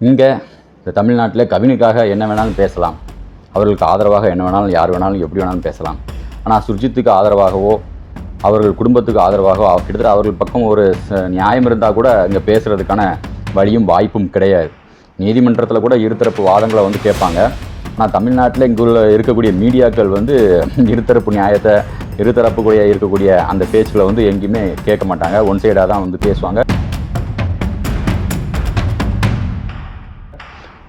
இங்கே இந்த தமிழ்நாட்டில் கவினுக்காக என்ன வேணாலும் பேசலாம், அவர்களுக்கு ஆதரவாக என்ன வேணாலும் யார் வேணாலும் எப்படி வேணாலும் பேசலாம். ஆனால் சுர்ஜித்துக்கு ஆதரவாகவோ அவர்கள் குடும்பத்துக்கு ஆதரவாகவோ கிட்டத்தட்ட அவர்கள் பக்கம் ஒரு நியாயம் இருந்தால் கூட இங்கே பேசுகிறதுக்கான வழியும் வாய்ப்பும் கிடையாது. நீதிமன்றத்தில் கூட இருதரப்பு வாதங்களை வந்து கேட்பாங்க. ஆனால் தமிழ்நாட்டில் இங்குள்ள இருக்கக்கூடிய மீடியாக்கள் வந்து இருதரப்பு நியாயத்தை இருதரப்புக்குடைய இருக்கக்கூடிய அந்த பேச்சுக்களை வந்து எங்கேயுமே கேட்க மாட்டாங்க. ஒன் சைடாக தான் வந்து பேசுவாங்க.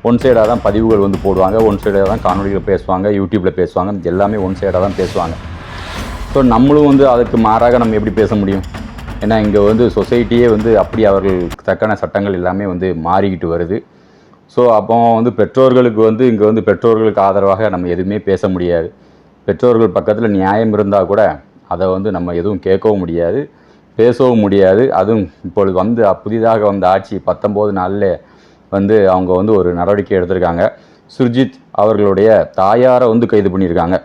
ஒன் சைடாக தான் பதிவுகள் வந்து போடுவாங்க, ஒன் சைடாக தான் காணொலிகள் பேசுவாங்க, யூடியூப்பில் பேசுவாங்க, எல்லாமே ஒன் சைடாக தான் பேசுவாங்க. ஸோ நம்மளும் வந்து அதுக்கு மாறாக நம்ம எப்படி பேச முடியும்? ஏன்னா இங்கே வந்து சொசைட்டியே வந்து அப்படி அவர்களுக்கு தக்கான சட்டங்கள் எல்லாமே வந்து மாறிக்கிட்டு வருது. ஸோ அப்போ வந்து பெற்றோர்களுக்கு வந்து இங்கே வந்து பெற்றோர்களுக்கு ஆதரவாக நம்ம எதுவுமே பேச முடியாது. பெற்றோர்கள் பக்கத்தில் நியாயம் இருந்தால் கூட அதை வந்து நம்ம எதுவும் கேட்கவும் முடியாது, பேசவும் முடியாது. அதுவும் இப்பொழுது வந்து புதிதாக வந்த ஆட்சி 19 நாளில் வந்து அவங்க வந்து ஒரு நடவடிக்கை எடுத்திருக்காங்க. சுர்ஜித் அவர்களுடைய தாயாரை வந்து கைது பண்ணியிருக்காங்க.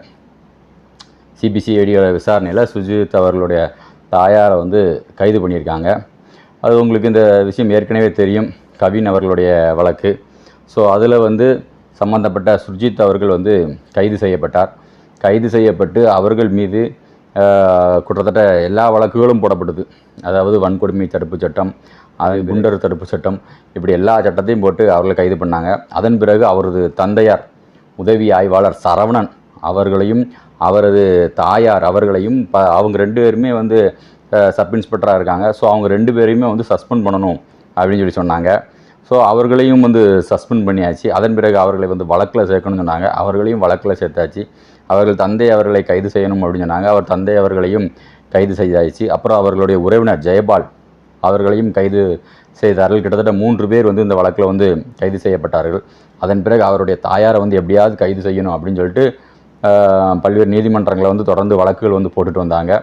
சிபிசிஐடியோட விசாரணையில் சுர்ஜித் அவர்களுடைய தாயாரை வந்து கைது பண்ணியிருக்காங்க. அது உங்களுக்கு இந்த விஷயம் ஏற்கனவே தெரியும், கவின் அவர்களுடைய வழக்கு. ஸோ அதில் வந்து சம்பந்தப்பட்ட சுர்ஜித் அவர்கள் வந்து கைது செய்யப்பட்டார். கைது செய்யப்பட்டு அவர்கள் மீது கிட்டத்தட்ட எல்லா வழக்குகளும் போடப்பட்டது. அதாவது வன்கொடுமை தடுப்பு சட்டம், குண்டர் தடுப்பு சட்டம், இப்படி எல்லா சட்டத்தையும் போட்டு அவர்களை கைது பண்ணாங்க. அதன் பிறகு அவரது தந்தையார் உதவி ஆய்வாளர் சரவணன் அவர்களையும் அவரது தாயார் அவர்களையும் அவங்க 2 பேருமே வந்து சப் இன்ஸ்பெக்டராக இருக்காங்க. ஸோ அவங்க 2 பேரையுமே வந்து சஸ்பெண்ட் பண்ணணும் அப்படின்னு சொல்லி சொன்னாங்க. ஸோ அவர்களையும் வந்து சஸ்பெண்ட் பண்ணியாச்சு. அதன் பிறகு அவர்களை வந்து வழக்கில் சேர்க்கணும்னு சொன்னாங்க. அவர்களையும் வழக்கில் சேர்த்தாச்சு. அவர்கள் தந்தை அவர்களை கைது செய்யணும் அப்படின்னு சொன்னாங்க. அவர் தந்தை அவர்களையும் கைது செய்தாச்சு. அப்புறம் அவர்களுடைய உறவினர் ஜெயபால் அவர்களையும் கைது செய்தார்கள். கிட்டத்தட்ட 3 பேர் வந்து இந்த வழக்கில் வந்து கைது செய்யப்பட்டார்கள். அதன் பிறகு அவருடைய தாயாரை வந்து எப்படியாவது கைது செய்யணும் அப்படின்னு சொல்லிட்டு பல்வேறு நீதிமன்றங்களை வந்து தொடர்ந்து வழக்குகள் வந்து போட்டுட்டு வந்தாங்க.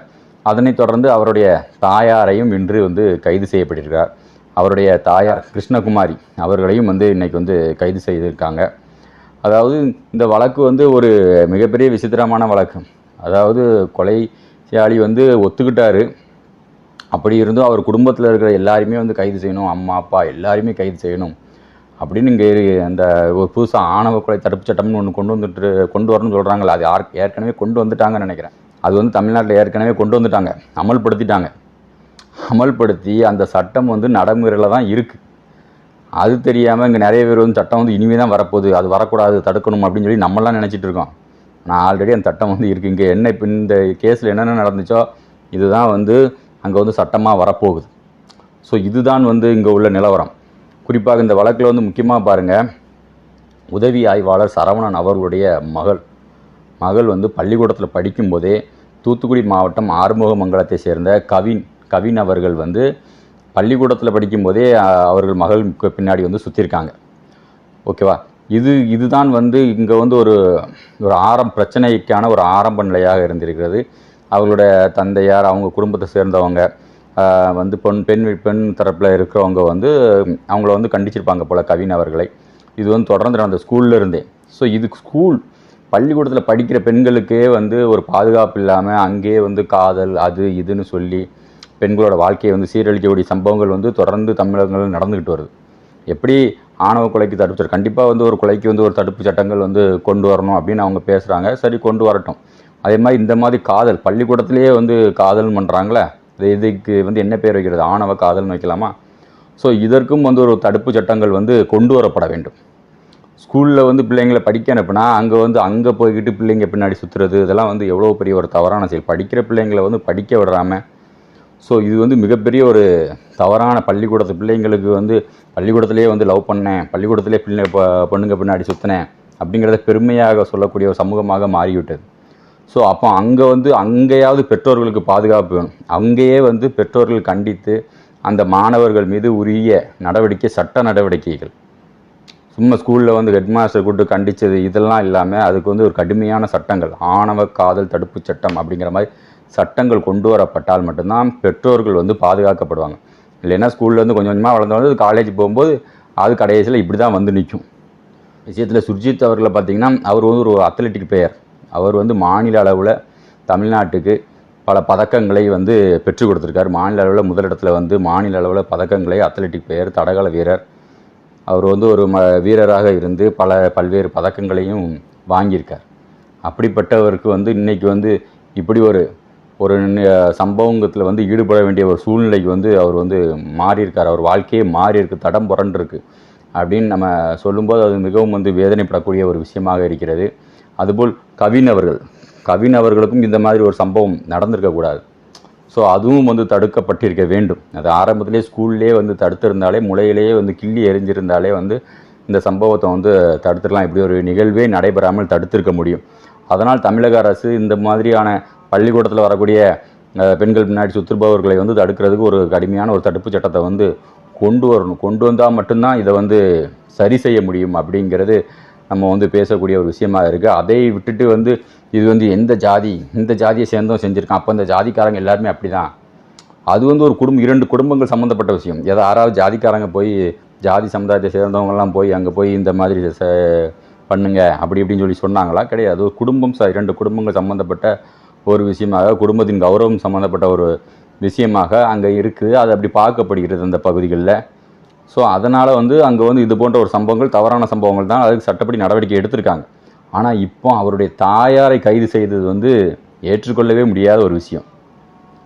அதனைத் தொடர்ந்து அவருடைய தாயாரையும் இன்று வந்து கைது செய்யப்பட்டிருக்கிறார். அவருடைய தாயார் கிருஷ்ணகுமாரி அவர்களையும் வந்து இன்றைக்கி வந்து கைது செய்திருக்காங்க. அதாவது இந்த வழக்கு வந்து ஒரு மிகப்பெரிய விசித்திரமான வழக்கு. அதாவது கொலையாளி வந்து ஒத்துக்கிட்டார். அப்படி இருந்தும் அவர் குடும்பத்தில் இருக்கிற எல்லாருமே வந்து கைது செய்யணும், அம்மா அப்பா எல்லாருமே கைது செய்யணும் அப்படின்னு இங்கே அந்த ஒரு புதுசாக ஆணவ கொலை தடுப்பு சட்டம்னு ஒன்று கொண்டு வரணும்னு சொல்கிறாங்களே, அது ஏற்கனவே கொண்டு வந்துட்டாங்கன்னு நினைக்கிறேன். அது வந்து தமிழ்நாட்டில் ஏற்கனவே கொண்டு வந்துட்டாங்க, அமல்படுத்திட்டாங்க. அமல்படுத்தி அந்த சட்டம் வந்து நடைமுறையில் தான் இருக்குது. அது தெரியாமல் இங்கே நிறைய பேர் வந்து சட்டம் வந்து இனிமேல் தான் வரப்போகுது, அது வரக்கூடாது, தடுக்கணும் அப்படின்னு சொல்லி நம்மளாம் நினச்சிட்டு இருக்கோம். ஆனால் ஆல்ரெடி அந்த சட்டம் வந்து இருக்குது. இங்கே என்ன இப்போ இந்த கேஸில் என்னென்ன நடந்துச்சோ இதுதான் வந்து அங்கே வந்து சட்டமாக வரப்போகுது. ஸோ இதுதான் வந்து இங்கே உள்ள நிலவரம். குறிப்பாக இந்த வழக்கில் வந்து முக்கியமாக பாருங்கள், உதவி ஆய்வாளர் சரவணன் அவர்களுடைய மகள் வந்து பள்ளிக்கூடத்தில் படிக்கும்போதே தூத்துக்குடி மாவட்டம் ஆறுமுகமங்கலத்தை சேர்ந்த கவின் அவர்கள் வந்து பள்ளிக்கூடத்தில் படிக்கும்போதே அவர்கள் மகளுக்கு பின்னாடி வந்து சுற்றிருக்காங்க. ஓகேவா? இதுதான் வந்து இங்கே வந்து ஒரு பிரச்சனைக்கான ஒரு ஆரம்ப நிலையாக இருந்திருக்கிறது. அவர்களுடைய தந்தையார் அவங்க குடும்பத்தை சேர்ந்தவங்க வந்து பெண் தரப்பில் இருக்கிறவங்க வந்து அவங்கள வந்து கண்டிச்சிருப்பாங்க போல் கவின் அவர்களை. இது வந்து தொடர்ந்து நடந்த ஸ்கூலில் இருந்தே. ஸோ இது பள்ளிக்கூடத்தில் படிக்கிற பெண்களுக்கே வந்து ஒரு பாதுகாப்பு இல்லாமல் அங்கேயே வந்து காதல் அது இதுன்னு சொல்லி பெண்களோட வாழ்க்கையை வந்து சீரழிக்கக்கூடிய சம்பவங்கள் வந்து தொடர்ந்து தமிழகங்கள் நடந்துக்கிட்டு வருது. எப்படி ஆணவ கொலைக்கு தடுப்பு சட்டம், கண்டிப்பாக வந்து ஒரு கொலைக்கு வந்து ஒரு தடுப்பு சட்டங்கள் வந்து கொண்டு வரணும் அப்படின்னு அவங்க பேசுகிறாங்க. சரி, கொண்டு வரட்டும். அதே மாதிரி இந்த மாதிரி காதல் பள்ளிக்கூடத்திலேயே வந்து காதல் பண்ணுறாங்களே, இதுக்கு வந்து என்ன பேர் வைக்கிறது? ஆணவ காதல்னு வைக்கலாமா? ஸோ இதற்கும் வந்து ஒரு தடுப்பு சட்டங்கள் வந்து கொண்டு வரப்பட வேண்டும். ஸ்கூலில் வந்து பிள்ளைங்களை படிக்க அனுப்புனா அங்கே போய்கிட்டு பிள்ளைங்க பின்னாடி சுற்றுறது, இதெல்லாம் வந்து எவ்வளோ பெரிய ஒரு தவறான செயல். படிக்கிற பிள்ளைங்களை வந்து படிக்க விடாமல், ஸோ இது வந்து மிகப்பெரிய ஒரு தவறான பிள்ளைங்களுக்கு வந்து பள்ளிக்கூடத்திலே வந்து லவ் பண்ணேன், பள்ளிக்கூடத்திலே பொண்ணுங்க பின்னாடி சுற்றினேன் அப்படிங்கிறத பெருமையாக சொல்லக்கூடிய ஒரு சமூகமாக மாறிவிட்டது. ஸோ அப்போ அங்கேயாவது பெற்றோர்களுக்கு பாதுகாப்பு வேணும். அங்கேயே வந்து பெற்றோர்கள் கண்டித்து அந்த மாணவர்கள் மீது உரிய சட்ட நடவடிக்கைகள், சும்மா ஸ்கூலில் வந்து ஹெட்மாஸ்டர் கூட்டு கண்டித்தது இதெல்லாம் இல்லாமல் அதுக்கு வந்து ஒரு கடுமையான சட்டங்கள், ஆணவ காதல் தடுப்பு சட்டம் அப்படிங்கிற மாதிரி சட்டங்கள் கொண்டு வரப்பட்டால் மட்டும்தான் பெற்றோர்கள் வந்து பாதுகாக்கப்படுவாங்க. இல்லைன்னா ஸ்கூலில் வந்து கொஞ்சம் கொஞ்சமாக வளர்ந்து காலேஜ் போகும்போது அது கடைசியில் இப்படி தான் வந்து நிற்கும். விஷயத்தில் சுர்ஜித் அவர்களை பார்த்திங்கன்னா அவர் வந்து ஒரு அத்லெட்டிக் பிளேயர். அவர் வந்து மாநில அளவில் தமிழ்நாட்டுக்கு பல பதக்கங்களை வந்து பெற்றுக் கொடுத்துருக்கார். மாநில அளவில் முதலிடத்தில் வந்து மாநில அளவில் பதக்கங்களை அத்லெட்டிக் பிளேயர், தடகள வீரர், அவர் வந்து ஒரு வீரராக இருந்து பல்வேறு பதக்கங்களையும் வாங்கியிருக்கார். அப்படிப்பட்டவருக்கு வந்து இன்றைக்கி வந்து இப்படி ஒரு சம்பவத்தில் வந்து ஈடுபட வேண்டிய ஒரு சூழ்நிலைக்கு வந்து அவர் வந்து மாறியிருக்கார். அவர் வாழ்க்கையே மாறியிருக்கு, தடம் புரண்டிருக்கு அப்படின்னு நம்ம சொல்லும்போது அது மிகவும் வந்து வேதனைப்படக்கூடிய ஒரு விஷயமாக இருக்கிறது. அதுபோல் கவின் அவர்களுக்கும் இந்த மாதிரி ஒரு சம்பவம் நடந்திருக்கக்கூடாது. ஸோ அதுவும் வந்து தடுக்கப்பட்டிருக்க வேண்டும். அது ஆரம்பத்திலே ஸ்கூல்லே வந்து தடுத்திருந்தாலே, முளையிலேயே வந்து கிள்ளி எறிஞ்சிருந்தாலே வந்து இந்த சம்பவத்தை வந்து தடுத்துடலாம். இப்படி ஒரு நிகழ்வே நடைபெறாமல் தடுத்திருக்க முடியும். அதனால் தமிழக அரசு இந்த மாதிரியான பள்ளிக்கூடத்தில் வரக்கூடிய பெண்கள் பின்னாடி சுற்றுபவர்களை வந்து தடுக்கிறதுக்கு ஒரு கடுமையான ஒரு தடுப்பு சட்டத்தை வந்து கொண்டு வரணும். கொண்டு வந்தால் மட்டும்தான் இதை வந்து சரி செய்ய முடியும் அப்படிங்கிறது நம்ம வந்து பேசக்கூடிய ஒரு விஷயமாக இருக்குது. அதை விட்டுட்டு வந்து இது வந்து இந்த ஜாதியை சேர்ந்தவன் செஞ்சுருக்கான், அப்போ இந்த ஜாதிக்காரங்க எல்லாருமே அப்படி தான். அது வந்து ஒரு 2 குடும்பங்கள் சம்மந்தப்பட்ட விஷயம். யாராவது ஜாதிக்காரங்க போய் ஜாதி சமுதாயத்தை சேர்ந்தவங்கெல்லாம் போய் அங்கே போய் இந்த மாதிரி பண்ணுங்க அப்படி இப்படின்னு சொல்லி சொன்னாங்களா? கிடையாது. ஒரு குடும்பம் 2 குடும்பங்கள் சம்மந்தப்பட்ட ஒரு விஷயமாக, குடும்பத்தின் கௌரவம் சம்மந்தப்பட்ட ஒரு விஷயமாக அங்கே இருக்குது. அது அப்படி பார்க்கப்படுகிறது அந்த பகுதிகளில். ஸோ அதனால் வந்து அங்கே வந்து இது போன்ற ஒரு சம்பவங்கள், தவறான சம்பவங்கள் தான், அதுக்கு சட்டப்படி நடவடிக்கை எடுத்திருக்காங்க. ஆனால் இப்போ அவருடைய தாயாரை கைது செய்தது வந்து ஏற்றுக்கொள்ளவே முடியாத ஒரு விஷயம்.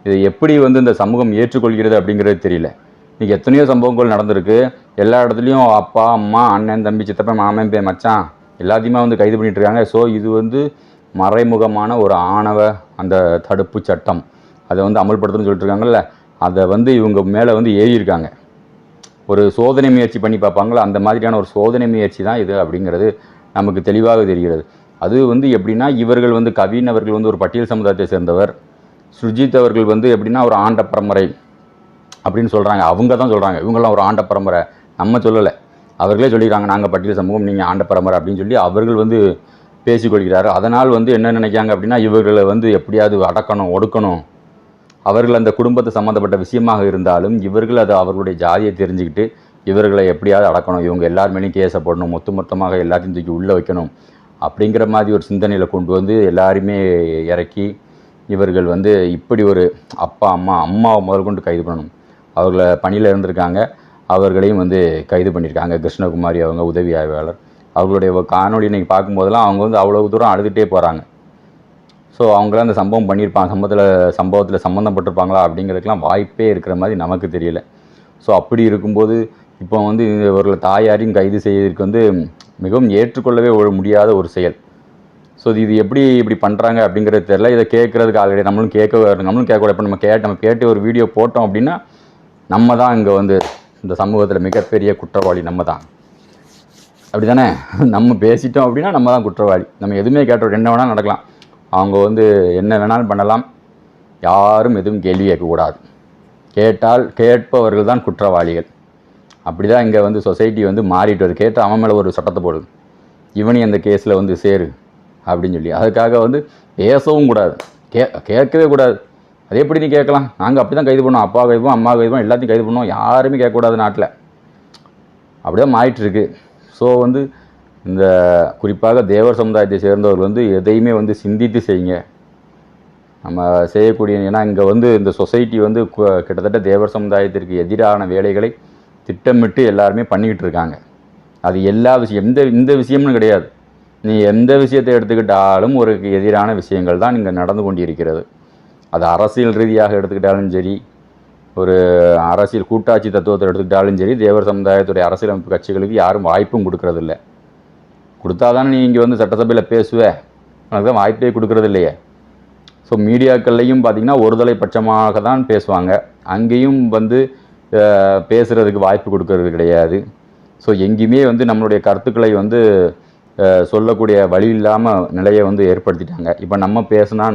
இதை எப்படி வந்து இந்த சமூகம் ஏற்றுக்கொள்கிறது அப்படிங்கிறது தெரியல. இன்றைக்கி எத்தனையோ சம்பவங்கள் நடந்திருக்கு. எல்லா இடத்துலையும் அப்பா, அம்மா, அண்ணன், தம்பி, சித்தப்பன், மாமன், மச்சான் எல்லாத்தையுமே வந்து கைது பண்ணிகிட்ருக்காங்க. ஸோ இது வந்து மறைமுகமான ஒரு ஆணவ அந்த தடுப்பு சட்டம் அதை வந்து அமல்படுத்தணும்னு சொல்லிட்டு இருக்காங்கல்ல, அதை வந்து இவங்க மேலே வந்து ஏறியிருக்காங்க. ஒரு சோதனை முயற்சி பண்ணி பார்ப்பாங்களா, அந்த மாதிரியான ஒரு சோதனை முயற்சி தான் இது அப்படிங்கிறது நமக்கு தெளிவாக தெரிகிறது. அது வந்து எப்படின்னா, இவர்கள் வந்து கவின் அவர்கள் வந்து ஒரு பட்டியல் சமுதாயத்தை சேர்ந்தவர், சுர்ஜித் அவர்கள் வந்து எப்படின்னா ஒரு ஆண்ட பரம்பரை அப்படின்னு சொல்கிறாங்க. அவங்க தான் சொல்கிறாங்க இவங்கெல்லாம் ஒரு ஆண்ட பரம்பரை, நம்ம சொல்லலை, அவர்களே சொல்லிக்கிறாங்க நாங்கள் பட்டியல் சமூகம், நீங்கள் ஆண்ட பரம்பரை அப்படின்னு சொல்லி அவர்கள் வந்து பேசிக்கொள்கிறார். அதனால் வந்து என்ன நினைக்காங்க அப்படின்னா, இவர்களை வந்து எப்படியாவது அடக்கணும், ஒடுக்கணும். அவர்கள் அந்த குடும்பத்தை சம்மந்தப்பட்ட விஷயமாக இருந்தாலும் இவர்கள் அதை அவர்களுடைய ஜாதியை தெரிஞ்சுக்கிட்டு இவர்களை எப்படியாவது அடக்கணும், இவங்க எல்லாருமேலையும் கேஸை போடணும், மொத்தமாக எல்லாத்தையும் தூக்கி உள்ளே வைக்கணும் அப்படிங்கிற மாதிரி ஒரு சிந்தனையில் கொண்டு வந்து எல்லாருமே இறக்கி இவர்கள் வந்து இப்படி ஒரு அம்மாவை முதல் கொண்டு கைது பண்ணணும். அவர்களை பணியில் இருந்திருக்காங்க, அவர்களையும் வந்து கைது பண்ணியிருக்காங்க. கிருஷ்ணகுமாரி அவங்க உதவி ஆய்வாளர், அவர்களுடைய காணொலி இன்றைக்கி பார்க்கும்போதெல்லாம் அவங்க வந்து அவ்வளோ தூரம் அழுதுகிட்டே போகிறாங்க. ஸோ அவங்களாம் அந்த சம்பவம் பண்ணியிருப்பாங்க, சம்பவத்தில் சம்மந்தப்பட்டிருப்பாங்களா அப்படிங்கிறதுக்கெலாம் வாய்ப்பே இருக்கிற மாதிரி நமக்கு தெரியல. ஸோ அப்படி இருக்கும்போது இப்போ வந்து இவர்களை தாயாரையும் கைது செய்வதற்கு வந்து மிகவும் ஏற்றுக்கொள்ளவே முடியாத ஒரு செயல். ஸோ இது இப்படி பண்ணுறாங்க அப்படிங்கிறது தெரியல. இதை கேட்குறதுக்கு ஆல்ரெடி நம்மளும் கேட்கக்கூடாது. இப்போ நம்ம கேட்டு ஒரு வீடியோ போட்டோம் அப்படின்னா நம்ம தான் இங்கே வந்து இந்த சமூகத்தில் மிகப்பெரிய குற்றவாளி நம்ம தான், அப்படி தானே? நம்ம பேசிட்டோம் அப்படின்னா நம்ம தான் குற்றவாளி. நம்ம எதுவுமே கேட்டோம், என்ன வேணாலும் நடக்கலாம், அவங்க வந்து என்ன வேணாலும் பண்ணலாம், யாரும் எதுவும் கேள்வி கேட்கக்கூடாது. கேட்பவர்கள் தான் குற்றவாளிகள். அப்படி தான் இங்கே வந்து சொசைட்டி வந்து மாறிட்டு வருது. கேட்டு அவன் மேலே ஒரு சட்டத்தை போடுது, இவனையும் அந்த கேஸில் வந்து சேரு அப்படின்னு சொல்லி. அதுக்காக வந்து பேசவும் கூடாது, கேட்கவே கூடாது. அது எப்படி நீ கேட்கலாம்? நாங்கள் அப்படி தான் கைது பண்ணோம், அப்பா கைதுவோம், அம்மா கைதுவோம், எல்லாத்தையும் கைது பண்ணுவோம், யாருமே கேட்கக்கூடாது நாட்டில். அப்படி தான் மாறிட்டுருக்கு. ஸோ வந்து இந்த குறிப்பாக தேவர் சமுதாயத்தை சேர்ந்தவர்கள் வந்து எதையுமே வந்து சிந்தித்து செய்யுங்க. நம்ம செய்யக்கூடிய, ஏன்னா இங்கே வந்து இந்த சொசைட்டி வந்து கிட்டத்தட்ட தேவர் சமுதாயத்திற்கு எதிரான வேலைகளை திட்டமிட்டு எல்லாருமே பண்ணிக்கிட்டு இருக்காங்க. அது எல்லா விஷயம், இந்த விஷயம்னு கிடையாது, நீ எந்த விஷயத்தை எடுத்துக்கிட்டாலும் ஒரு எதிரான விஷயங்கள் தான் இங்கே நடந்து கொண்டிருக்கிறது. அது அரசியல் ரீதியாக எடுத்துக்கிட்டாலும் சரி, ஒரு அரசியல் கூட்டாட்சி தத்துவத்தை எடுத்துக்கிட்டாலும் சரி, தேவர் சமுதாயத்துடைய அரசியலமைப்பு கட்சிகளுக்கு யாரும் வாய்ப்பும் கொடுக்கறதில்ல. கொடுத்தாதானே நீ இங்கே வந்து சட்டசபையில் பேசுவேன், உனக்கு தான் வாய்ப்பே கொடுக்கறது இல்லையே. ஸோ மீடியாக்கள்லையும் பார்த்திங்கன்னா ஒருதலை பட்சமாக தான் பேசுவாங்க, அங்கேயும் வந்து பேசுகிறதுக்கு வாய்ப்பு கொடுக்கறது கிடையாது. ஸோ எங்கேயுமே வந்து நம்மளுடைய கருத்துக்களை வந்து சொல்லக்கூடிய வழி இல்லாமல் நிலையை வந்து ஏற்படுத்திட்டாங்க. இப்போ நம்ம பேசினா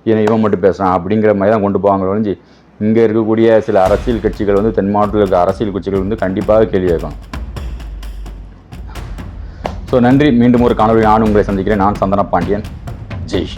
இவன் மட்டும் பேசுகிறான் அப்படிங்கிற மாதிரி தான் கொண்டு போவாங்க ஒழிஞ்சு, இங்கே இருக்கக்கூடிய சில அரசியல் கட்சிகள் வந்து தென் மாவட்டத்தில் இருக்க அரசியல் கட்சிகள் வந்து கண்டிப்பாக கேள்வி கேட்கணும். ஸோ நன்றி. மீண்டும் ஒரு காணொலி நான் உங்களை சந்திக்கிறேன். நான் சந்தன பாண்டியன். ஜெய்.